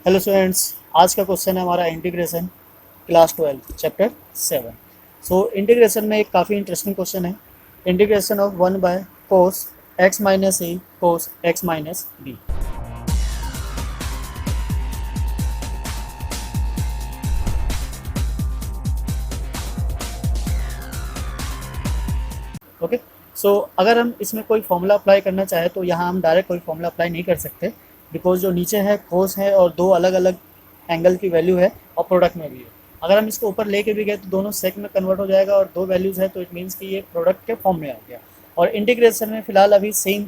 Hello students, आज का question है हमारा इंटीग्रेशन क्लास 12 चैप्टर 7। इंटीग्रेशन में एक काफ़ी इंटरेस्टिंग क्वेश्चन है। Integration of 1 by cos x minus a cos x minus b. Okay. अगर हम इसमें कोई फॉर्मूला अप्लाई करना चाहें तो यहाँ हम डायरेक्ट कोई फॉर्मूला अप्लाई नहीं कर सकते, बिकॉज जो नीचे है कोस है और दो अलग अलग एंगल की वैल्यू है और प्रोडक्ट में भी है। अगर हम इसको ऊपर लेके भी गए तो दोनों सेक में कन्वर्ट हो जाएगा और दो वैल्यूज़ है तो इट मीन्स कि ये प्रोडक्ट के फॉर्म में आ गया। और इंटीग्रेशन में फ़िलहाल अभी सेम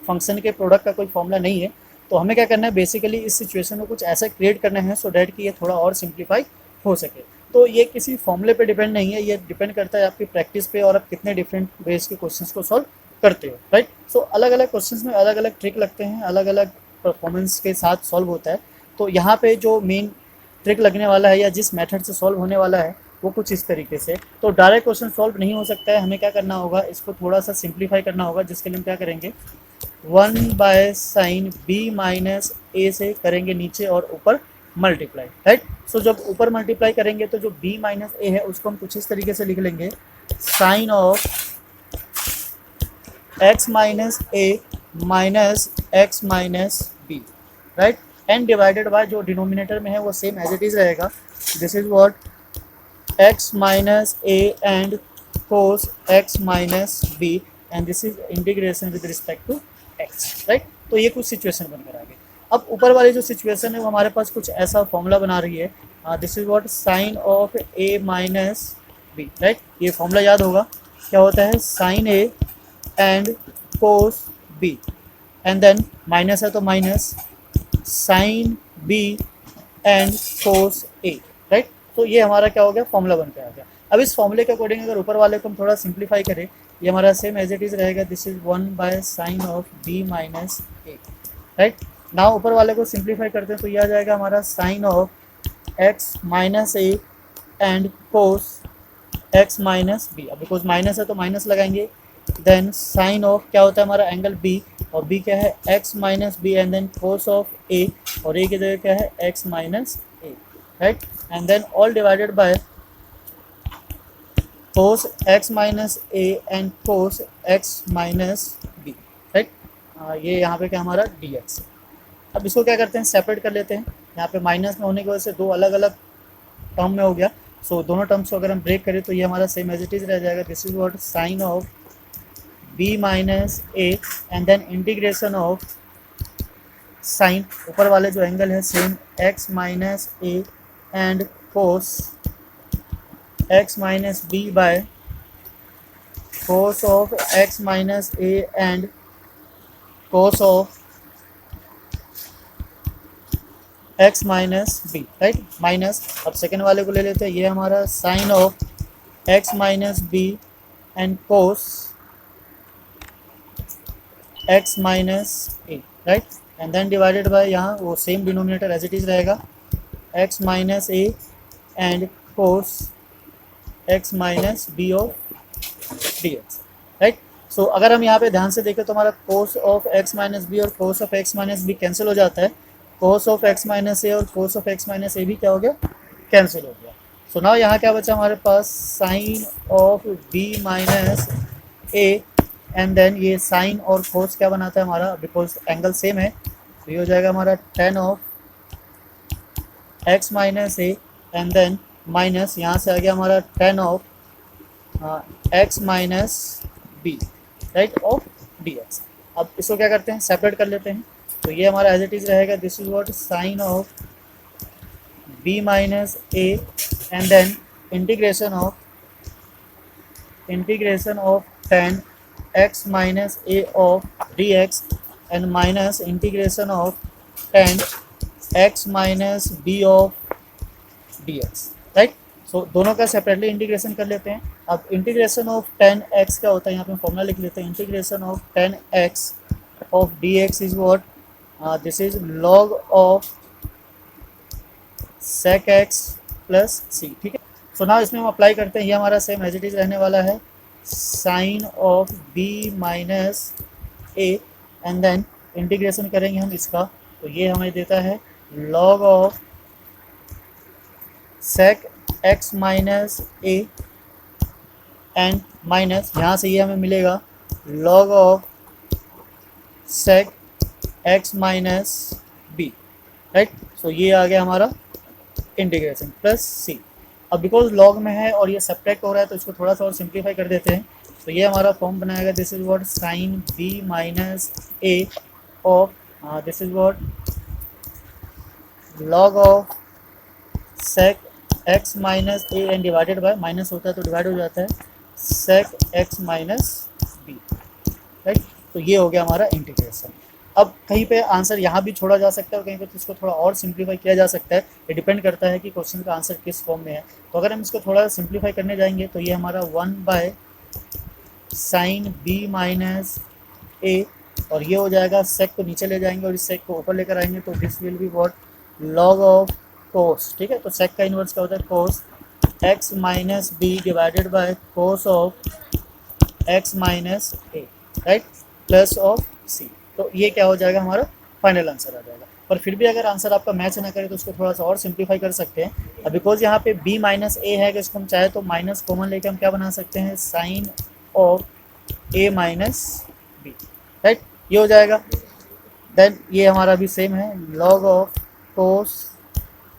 फंक्शन के प्रोडक्ट का कोई फॉर्मूला नहीं है, तो हमें क्या करना है, बेसिकली इस सिचुएशन को कुछ ऐसा क्रिएट करना है सो डैट कि ये थोड़ा और सिंप्लीफाई हो सके। तो ये किसी फॉर्मूले पे डिपेंड नहीं है, ये डिपेंड करता है आपकी प्रैक्टिस पे और आप कितने डिफरेंट वेज के क्वेश्चंस को सॉल्व करते हो, राइट। अलग अलग क्वेश्चंस में अलग अलग ट्रिक लगते हैं, अलग अलग परफॉर्मेंस के साथ सॉल्व होता है। तो यहाँ पे जो मेन ट्रिक लगने वाला है या जिस मेथड से सॉल्व होने वाला है वो कुछ इस तरीके से। तो डायरेक्ट क्वेश्चन सॉल्व नहीं हो सकता है, हमें क्या करना होगा, इसको थोड़ा सा सिंप्लीफाई करना होगा, जिसके लिए हम क्या करेंगे, 1/sin b माइनस ए से करेंगे नीचे और ऊपर मल्टीप्लाई, राइट। जब ऊपर मल्टीप्लाई करेंगे तो जो b माइनस ए है उसको हम कुछ इस तरीके से लिख लेंगे, sine of x minus a minus x minus b, right. And divided by जो डिनोमिनेटर में है वो सेम एज इट इज़ रहेगा। This is what x minus a and cos x minus b and this is integration with respect to x, right. तो ये कुछ situation बनकर आ गई। अब ऊपर वाली जो सिचुएशन है वो हमारे पास कुछ ऐसा फॉर्मूला बना रही है, this is what sine of a minus b, right. ये फॉर्मूला याद होगा, क्या होता है, sine a and cos b and then minus है तो minus sine b and cos a, right. तो ये हमारा क्या हो गया, फॉर्मूला बन के आ गया। अब इस फॉर्मूले के अकॉर्डिंग अगर ऊपर वाले को हम थोड़ा सिंप्लीफाई करें, ये हमारा सेम एज इट इज़ रहेगा, this is 1/sin of b minus a, right. Now ऊपर वाले को सिंप्लीफाई करते हैं तो ये आ जाएगा हमारा sine of x minus a and cos x minus b. अब बिकॉज माइनस है तो माइनस लगाएंगे, देन साइन ऑफ क्या होता है हमारा एंगल बी, और बी क्या है, x minus b and then cos of a, और ए की जगह क्या है, x minus a, right. And then all divided by cos x minus a and cos x minus b, right. ये यहाँ पे क्या हमारा डी एक्स। अब इसको क्या करते हैं, सेपरेट कर लेते हैं। यहाँ पे माइनस में होने की वजह से दो अलग अलग टर्म में हो गया। दोनों टर्म्स को अगर हम ब्रेक करें तो ये हमारा सेम एज इट इज़ रह जाएगा, this is what sine of b minus a and then integration of sine, ऊपर वाले जो एंगल है same x minus a and cos x minus b by cos of x minus a and cos of x minus b, right, minus. अब second वाले को ले लेते हैं, ये हमारा sine of x minus b and cos x minus a, right. And then divided by यहाँ वो same denominator as it is रहेगा, x minus a and cos x minus b of d x, right. अगर हम यहाँ पे ध्यान से देखें तो हमारा cos of x minus b और cos of x minus b cancel हो जाता है, cos of x minus a और cos of x minus a भी क्या हो गया, कैंसिल हो गया। नाउ यहाँ क्या बचा हमारे पास, sine of b minus a and then ये साइन और कोस क्या बनाता है हमारा, बिकॉज एंगल सेम है, तो ये हो जाएगा हमारा tan of x minus a and then minus यहाँ से आ गया हमारा tan of x minus b, right, of d x. अब इसको क्या करते हैं, सेपरेट कर लेते हैं। तो ये हमारा एज इट इज़ रहेगा, this is what sine of b minus a and then integration of tan x minus a of d x and minus integration of tan x minus b of d x, right. दोनों का separately integration कर लेते हैं। अब integration of tan x क्या होता है, यहाँ पे फॉर्मूला लिख लेते हैं, integration of tan x of d x is what, this is log of sec x plus c, ठीक है। नाउ इसमें हम अप्लाई करते हैं, ये हमारा सेम एज इट इज़ रहने वाला है, sine of b minus a and then integration करेंगे हम इसका, तो ये हमें देता है log of sec x minus a and minus यहाँ से ये हमें मिलेगा log of sec x minus b, right. So ये आ गया हमारा इंटीग्रेशन प्लस सी। अब बिकॉज लॉग में है और ये सब्ट्रैक्ट हो रहा है तो इसको थोड़ा सा और सिंप्लीफाई कर देते हैं। तो ये हमारा फॉर्म बनाएगा, this is what sine b minus a of, this is what log of sec x minus a and divided by, minus होता है तो डिवाइड हो जाता है, sec x minus b, right. तो ये हो गया हमारा इंटीग्रेशन। अब कहीं पे आंसर यहाँ भी छोड़ा जा सकता है और कहीं पे तो इसको थोड़ा और सिंप्लीफाई किया जा सकता है, ये डिपेंड करता है कि क्वेश्चन का आंसर किस फॉर्म में है। तो अगर हम इसको थोड़ा सिंप्लीफाई करने जाएंगे तो ये हमारा 1 by sine b minus a, और ये हो जाएगा सेक को नीचे ले जाएंगे और इस सेक को ऊपर लेकर आएंगे तो this will be what log of cos, ठीक है। तो सेक का इन्वर्स क्या होता है, cos x minus b divided by cos of x minus a, right, plus of c. तो ये क्या हो जाएगा, हमारा फाइनल आंसर आ जाएगा। पर फिर भी अगर आंसर आपका मैच ना करे तो उसको थोड़ा सा और सिंप्लीफाई कर सकते हैं। अब बिकॉज यहाँ पे b माइनस ए है, कि इसको हम चाहे तो माइनस कॉमन लेके हम क्या बना सकते हैं, sine of a minus b, right, ये हो जाएगा। देन ये हमारा भी सेम है, log of cos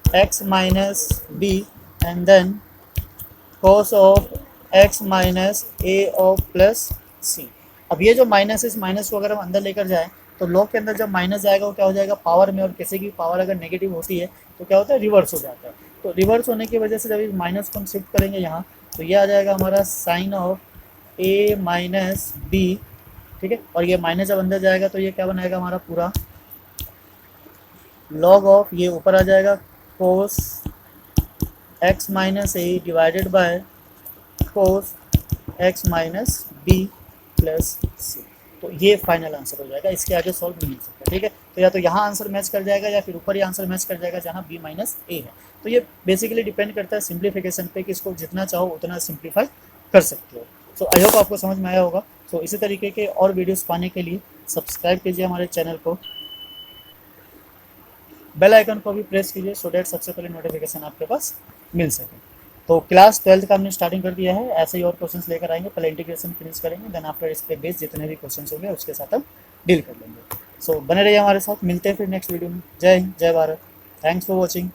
x minus b and then cos of x minus a of plus c. अब ये जो माइनस इस माइनस को अगर हम अंदर लेकर जाएं तो लॉग के अंदर जब माइनस जाएगा वो क्या हो जाएगा, पावर में, और किसी की पावर अगर नेगेटिव होती है तो क्या होता है, रिवर्स हो जाता है। तो रिवर्स होने की वजह से जब इस माइनस को हम शिफ्ट करेंगे यहाँ तो ये आ जाएगा हमारा sine of a minus b, ठीक है। और ये माइनस जब अंदर जाएगा तो ये क्या बनाएगा, हमारा पूरा लॉग ऑफ, ये ऊपर आ जाएगा cos x minus a divided by cos x minus b plus c. तो ये फाइनल आंसर हो जाएगा, इसके आगे सॉल्व नहीं हो सकता, ठीक है। तो या तो यहाँ आंसर मैच कर जाएगा या फिर ऊपर ही आंसर मैच कर जाएगा जहाँ बी माइनस ए है। तो ये बेसिकली डिपेंड करता है सिंप्लीफिकेशन पे कि इसको जितना चाहो उतना सिंप्लीफाई कर सकते हो। सो आई होप आपको समझ में आया होगा। सो इसी तरीके के और वीडियोस पाने के लिए सब्सक्राइब कीजिए हमारे चैनल को, बेल आइकन को भी प्रेस कीजिए सो डैट सबसे पहले नोटिफिकेशन आपके पास मिल सके। तो क्लास 12 का हमने स्टार्टिंग कर दिया है, ऐसे ही और क्वेश्चंस लेकर आएंगे। पहले इंटीग्रेशन फिनिश करेंगे, देन आफ्टर इस पे बेस जितने भी क्वेश्चंस होंगे उसके साथ हम डील कर लेंगे। सो बने रहिए हमारे साथ, मिलते हैं फिर नेक्स्ट वीडियो में। जय हिंद, जय भारत, थैंक्स फॉर वॉचिंग।